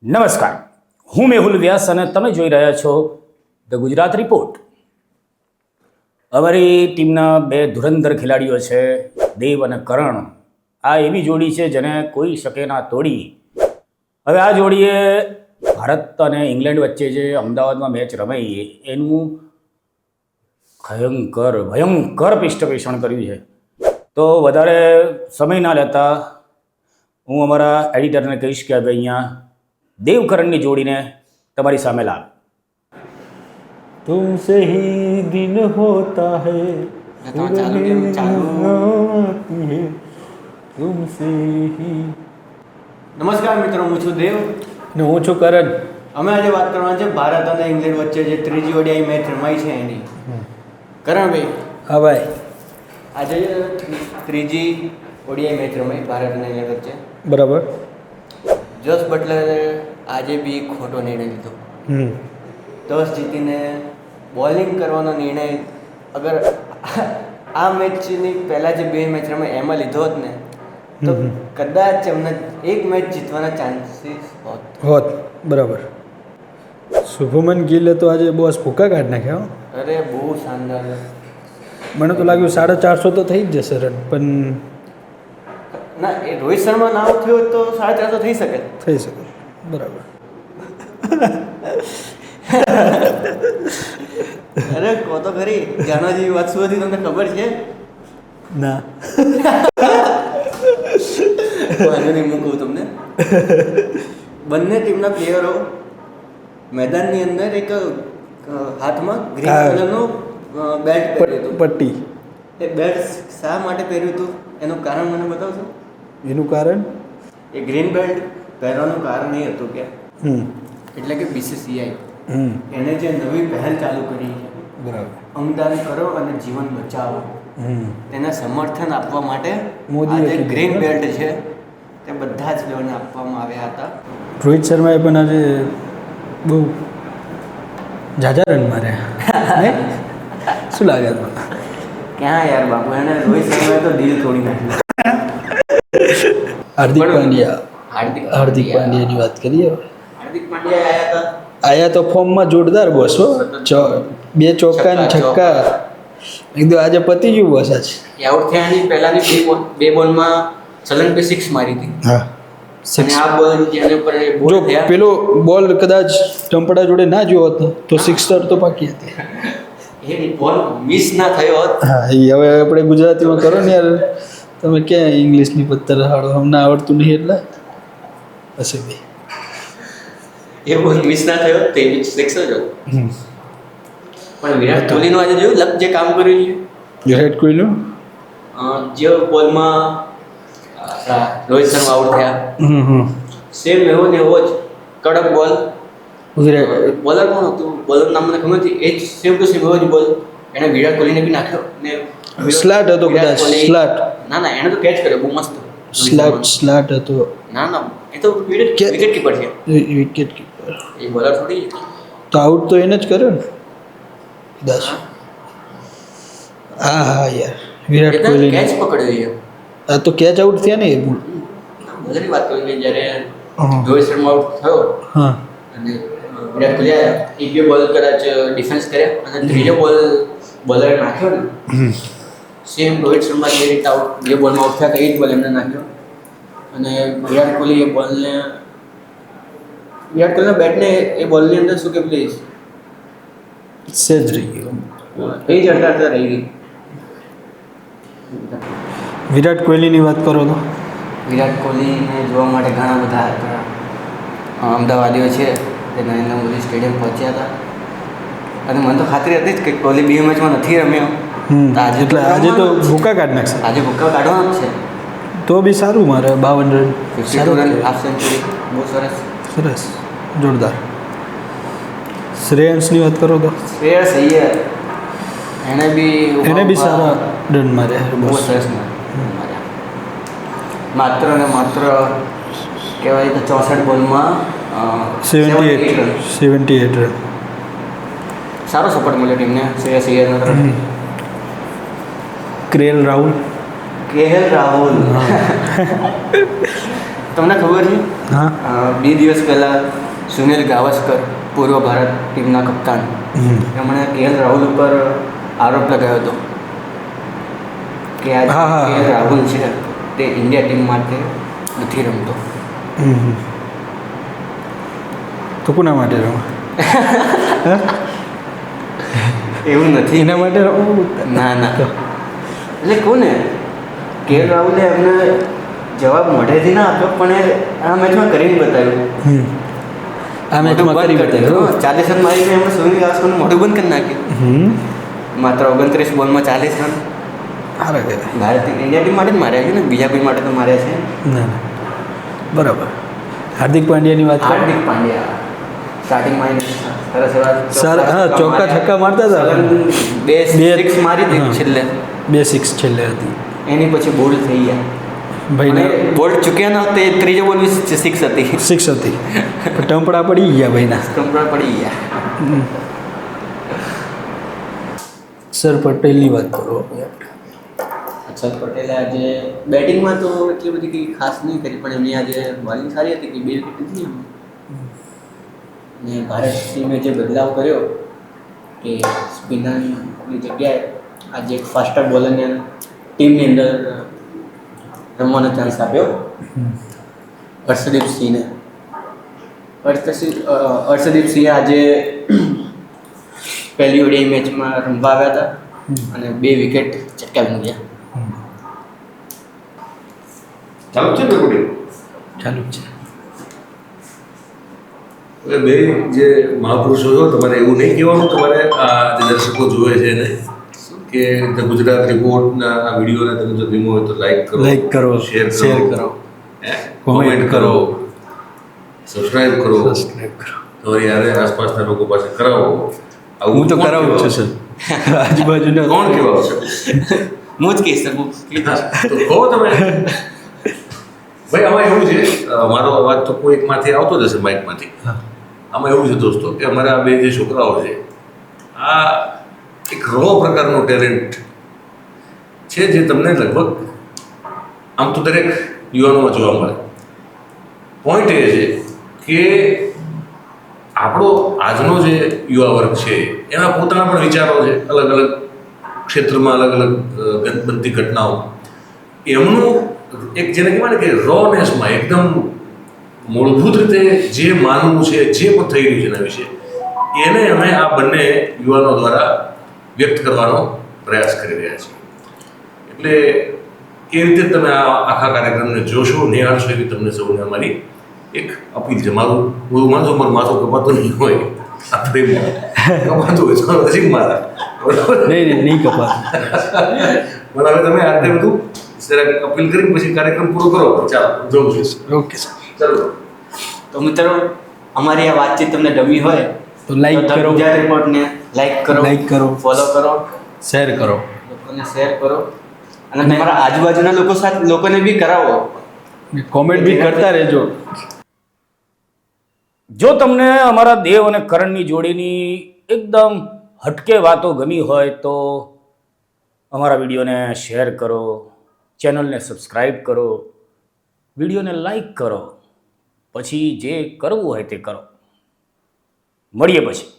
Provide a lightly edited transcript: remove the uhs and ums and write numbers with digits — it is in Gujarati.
નમસ્કાર, હું મેહુલ વ્યાસ અને તમે જોઈ રહ્યા છો ધ ગુજરાત રિપોર્ટ. અમારી ટીમના બે ધુરંધર ખેલાડીઓ છે દેવ અને કરણ. આ એવી જોડી છે જેને કોઈ શકે ના તોડી. હવે આ જોડીએ ભારત અને ઇંગ્લેન્ડ વચ્ચે જે અમદાવાદમાં મેચ રમાઈ એનું ભયંકર પૃષ્ઠપોષણ કર્યું છે. તો વધારે સમય ના લેતા હું અમારા એડિટરને કહીશ કે હવે અહીંયા દેવકરણની જોડીને તમારી સામે લાવ. तुमसे ही दिन होता है तुमसे ही. નમસ્કાર મિત્રો, હું છું દેવ ને હું છું કરણ. અમે આજે વાત કરવાના છે ભારત અને ઇંગ્લેન્ડ વચ્ચે જે ત્રીજી ઓડીઆઈ મેચ રમાઈ છે એની. કરણભાઈ, હા ભાઈ, આજે ત્રીજી ઓડીઆઈ મેચ રમાઈ ભારત અને ઇંગ્લેન્ડ વચ્ચે. બરાબર. જોસ બટલરે આજે બી ખોટો નિર્ણય લીધો. ટોસ જીતીને બોલિંગ કરવાનો નિર્ણય અગર આ મેચની પહેલાં જે બે મેચ રમાઈ એમાં લીધો હોત ને તો કદાચ એમને એક મેચ જીતવાના ચાન્સીસ હોત. બરાબર. શુભમન ગિલે તો આજે બોસ ભૂકા કાઢ નાખ્યા હો. અરે બહુ શાનદાર. મને તો લાગ્યું 450 તો થઈ જ જશે રન, પણ ના, એ રોહિત શર્મા ના આઉટ થયો તો 450 થઈ શકે. થઈ શકે. બરાબર. અરે કહો તો ખરી, જાણવા જેવી વાત શું હતી તમને ખબર છે? ના. વાંધો નહીં, હું કહું તમને. બંને ટીમના પ્લેયરો મેદાનની અંદર એક હાથમાં ગ્રીન કલરનું બેલ્ટ પહેર્યું હતું. પટ્ટી. એ બેલ્ટ શા માટે પહેર્યું હતું એનું કારણ મને બતાવશો? એનું કારણ? એ ગ્રીન બેલ્ટ પહેરવાનું કારણ એ હતું કે એટલે કે બીસીસીઆઈ એને જે નવી પહેલ ચાલુ કરી છે, બરાબર, અંગદાન કરો અને જીવન બચાવો, તેને સમર્થન આપવા માટે મોદીએ આ જે કીધું. ગ્રીન બેલ્ટ છે તે બધા જ પ્લેયરને આપવામાં આવ્યા હતા. રોહિત શર્માએ પણ આજે બહુ ઝાઝા રન માર્યા. નહીં? શું લાગે તમને? ક્યાં યાર બાપુ, એને રોહિત શર્માએ તો દિલ તોડી નાખ્યું. હાર્દિક પાંડ્યા. હાર્દિક પાંડ્યાની વાત કરીએ. હાર્દિક પાંડ્યા આવ્યા હતા. આયા તો ફોર્મમાં જોરદાર બોસ હો. બે ચોક્કા ને છક્કા એકદમ આજે પતી ગયું બોસ આજ. એ આઉટ થયાની પહેલાની બે બોલમાં સલંગ 6 મારી હતી. હા. અને આ બોલ જેને પર બોલ જો થયા પેલો બોલ કદાચ ટંપડા જોડે ના જોયો હતો તો સિક્સર તો પાકી હતી. એ બોલ મિસ ના થયો હોત. હા, એ હવે આપણે ગુજરાતીમાં કરો ને યાર, તમે ક્યાં ઇંગ્લિશની પત્તર હાડો, અમને આવડતું નહીં એટલે હશે ભાઈ. એ બોલ મિસ ના થયો તો એ સિક્સ જ હોત. પણ વિરાટ કોહલીનું આજે જોયું લક જે કામ કર્યું છે. વિરાટ કોહલીનું જે બોલમાં રોહિત શર્મા આઉટ થયા, સેમ એવો ને એવો જ કડક બોલ. વિરાટ બોલર કોણ હતું? બોલર નામ મને ખબર નથી. એ જ સેમ ટુ સેમ એવો જ બોલ એણે વિરાટ કોહલીને બી નાખ્યો ને સ્લાટ હતો કદાચ. સ્લાટ. ના ના, એણે તો કેચ કર્યો બહુ મસ્ત. સ્લાટ હતો. ના ના, એ તો વિકેટ કીપર છે. વિકેટ કીપર એ બોલર થોડી. તો આઉટ તો એને જ કર્યો ને કદાચ. હા હા યાર, વિરાટ કોહલી કેચ પકડ્યો છે. આ તો કેચ આઉટ થયા ને એ. બોલરની વાત કરી કે જ્યારે રોહિત શર્મા આઉટ થયો હા, અને વિરાટ કોહલી આવ્યા, એક બે બોલ કદાચ ડિફેન્સ કર્યા અને ત્રીજો બોલ બોલરે નાખ્યો ને, સેમ રોહિત શર્મા જે રીતે આઉટ જે બોલમાં આઉટ થયા એ જ બોલ એમને નાખ્યો. અને વિરાટ કોહલી એ બોલને વિરાટ કોહલીના બેટને એ બોલની અંદર શું કે પેલી સેજ રહી ગયો. એ જ અડતા રહી ગઈ. વિરાટ કોહલીની વાત કરો તો વિરાટ કોહલીને જોવા માટે ઘણા બધા હતા અમદાવાદીઓ છે તે નરેન્દ્ર મોદી સ્ટેડિયમ પહોંચ્યા હતા. અને મને તો ખાતરી હતી જ કે કોહલી બે મેચમાં નથી રમ્યો. એટલે આજે તો ભૂકા કાઢ નાખશે. આજે ભૂક્કા કાઢવાનો જ છે. તો બી સારું મારે 52 રન. 52 રન, હાફ સેન્ચુરી, બહુ સરસ. સરસ, જોરદાર. શ્રેયસની વાત કરો તો શ્રેયસ અય્યર એને બી સારા રન માર્યા. બહુ સરસ માર્યા. માત્ર ને માત્ર કહેવાય તો 64 બોલમાં 78 રન. સારો સપોર્ટ મળ્યો ટીમને શ્રેયસ અય્યરના તરફથી. KL રાહુલ તમને ખબર છે હા 2 દિવસ પહેલાં સુનિલ ગાવસ્કર પૂર્વ ભારત ટીમના કપ્તાન એમણે કેએલ રાહુલ ઉપર આરોપ લગાવ્યો હતો કે આ હા, હા, કેએલ હા. રાહુલ છે તે ઇન્ડિયા ટીમ માટે નથી રમતો. તો કોના માટે રમવા? એવું નથી. એના માટે રમવું? ના ના એટલે કોને કેએલ રાહુલે એમને જવાબ મોઢેથી ના આપ્યો પણ એ આ મેચમાં કરીને બતાવ્યું. આ મેચમાં કરી બતાવ્યું. 40 રન મારીને એમણે સુનિલ ગાવસ્કરનું મોઢું બંધ કરી નાખ્યું. માત્ર 29 બોલમાં 40 રન. સારા કહેવાય. ભારત ઇન્ડિયા ટીમ માટે જ માર્યા છે ને, બીજા કોઈ માટે તો માર્યા છે. ના ના બરાબર. હાર્દિક પાંડ્યાની વાત કરો. હાર્દિક પાંડ્યા સ્ટાર્ટિંગમાં સરસ એવા સર હા ચોક્કા છક્કા મારતા હતા. બે બે સિક્સ મારી હતી હા. છેલ્લે. 2 6 છેલ્લે હતી. એની પછી બોલ્ડ થઈ ગયા. ભાઈને બોલ્ડ ચૂક્યા ન તે ત્રીજો બોલ બી 6 હતી. 6 હતી. ટંપડા પડી ગયા ભાઈના. કમરા પડી ગયા. સર પટેલની વાત કરો. અક્ષર પટેલે આજે બેટિંગમાં તો એટલી બધી કંઈ ખાસ નહીં કરી પણ એમની આજે બોલિંગ સારી હતી કે 2 વિકેટ હતી એમની. ને ભારત ટીમે જે બદલાવ કર્યો કે સ્પિનરની જગ્યાએ આજે એક ફાસ્ટર બોલરને ટીમની અંદર રમવાનો ચાન્સ આપ્યો હર્ષદીપ સિંહને. હર્ષદીપ સિંહ આજે પહેલી ઓડીઆઈ મેચમાં રમવા આવ્યા હતા અને 2 વિકેટ ચટકાવી મૂક્યા. ચાલુ છે ને રેકોર્ડિંગ? ચાલુ જ છે. એટલે બે જે મહાપુરુષો છો તમારે એવું નહીં કહેવાનું તમારે આ જે દર્શકો જોવે છે એને કે ધ ગુજરાત રિપોર્ટના આ વિડીયોને તમે જો ગમ્યો હોય તો લાઈક કરો, શેર કરો, કોમેન્ટ કરો, સબસ્ક્રાઈબ કરો, તમારી યારે આસપાસના લોકો પાસે કરાવો. આવું હું તો કોણ કરાવું જ છું સર. આજુબાજુના કોણ કહેવાશે? હું જ કહીશ સર હું તો કહો તમે. ભાઈ આમાં એવું છે મારો અવાજ તો કોઈ એકમાંથી આવતો જ હશે માઇકમાંથી. આમાં એવું છે દોસ્તો કે અમારા આ બે જે છોકરાઓ છે આ એક રો પ્રકારનો ટેલેન્ટ છે જે તમને લગભગ આમ તો દરેક યુવાનોમાં જોવા મળે. પોઈન્ટ એ છે કે આપણો આજનો જે યુવા વર્ગ છે એના પોતાના પણ વિચારો છે અલગ અલગ ક્ષેત્રમાં અલગ અલગ બનતી ઘટનાઓ. એમનું એક જેને કહેવાય ને કે રોનેસમાં એકદમ મૂળભૂત રીતે જે માનવું છે જે પણ થઈ રહ્યું છે એના વિશે એને અમે આ બંને યુવાનો દ્વારા વ્યક્ત કરવાનો પ્રયાસ કરી રહ્યા છીએ. એટલે એ રીતે તમે આ આખા કાર્યક્રમને જોશો, નિહાળશો એવી તમને સૌને અમારી એક અપીલ છે. હું માનું છું મારું માથું કપાતું નહીં હોય આ ફ્રેમમાં કપાતું હોય તો નજીક મારા નહીં કપાતું. પણ હવે તમે આ રીતે બધું અપીલ કરી પછી કાર્યક્રમ પૂરો કરો. ચાલો જોઉં છું. Okay sir. ચાલો તો મિત્રો અમારી આ વાતચીત તમને ગમી હોય તો લાઈક તો કરો, ગુજરાત રિપોર્ટને લાઈક કરો, ફોલો કરો, શેર કરો. લોકોને શેર કરો અને તમારા આજુબાજુના લોકોને બી કરાવો. કોમેન્ટ બી કરતા રહેજો. જો તમને અમારા દેવ અને કરણની જોડીની એકદમ હટકે વાતો ગમી હોય તો અમારા વિડીયોને શેર કરો, ચેનલને સબસ્ક્રાઈબ કરો, વિડીયોને લાઈક કરો, પછી જે કરવું હોય તે કરો. મળીએ પછી.